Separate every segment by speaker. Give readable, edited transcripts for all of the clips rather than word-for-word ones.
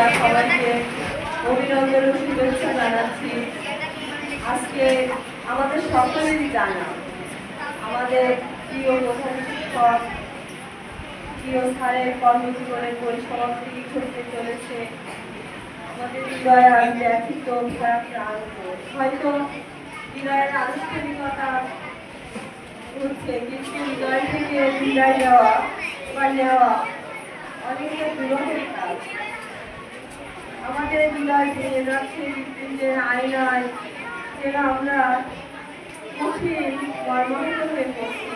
Speaker 1: আমরা সবাইকে অভিনন্দন ও শুভেচ্ছা জানাচ্ছি। আজকে আমাদের সকলেরই জানা আমাদের প্রিয় প্রধান শিক্ষক প্রিয় স্যারের কর্মজীবনের পরিসমাপ্তি ঘটতে চলেছে। আমাদের বিদায় ব্যথিত ক্লান্ত, হয়তো বিদায়ের আনুষ্ঠানিকতা হচ্ছে, কিন্তু হৃদয় থেকে বিদায় দেওয়া বা নেওয়া অনেকটা দুরূহের কাজ। আমাদের হৃদয় ভেঙে যাচ্ছে মৃত্যুঞ্জয়ের আয়নায়, যেন আমরা কঠিন মর্মাহত হয়ে পড়ছি।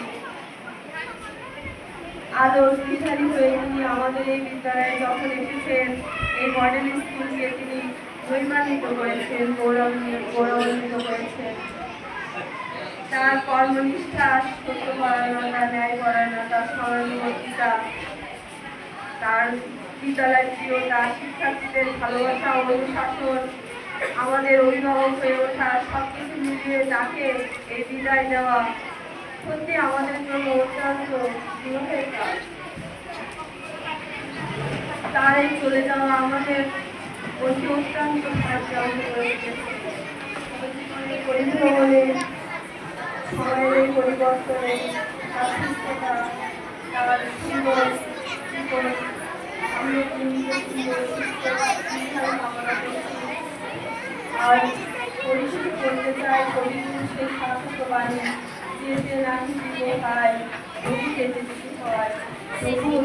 Speaker 1: আলোর দিশারি হয়ে তিনি আমাদের এই বিদ্যালয়ে যখন এসেছেন, এই মডেল স্কুলকে তিনি মহিমান্বিত করেছেন, গৌরবান্বিত করেছেন। তার কর্মনিষ্ঠা, সত্যপরায়ণতা, ন্যায়পরায়ণতা, সহানুভূতিতা, তার বিদ্যালয় প্রিয়তা, শিক্ষার্থীদের ভালোবাসা, অনুশাসন, আমাদের অভিভাবক হয়ে ওঠা, সবকিছু মিলিয়ে তাকে এই বিদায় দেওয়া সত্যি আমাদের জন্য অত্যন্ত দুঃখের কাজ। তার এই চলে যাওয়া আমাদের অতি অত্যন্ত ভাগ্যবান করে তুলেছে। পরিভ্রমণে সময়ের পরিবর্তনে তার সুস্থতা, তার সুন্দর জীবন আমরা কামনা করছি। আর পরিশোধ করতে চাই কবিগুরু সেই শাসক বাণী, যে নাকি জীব পায়, নদী যেতে কিছু হয় তবুও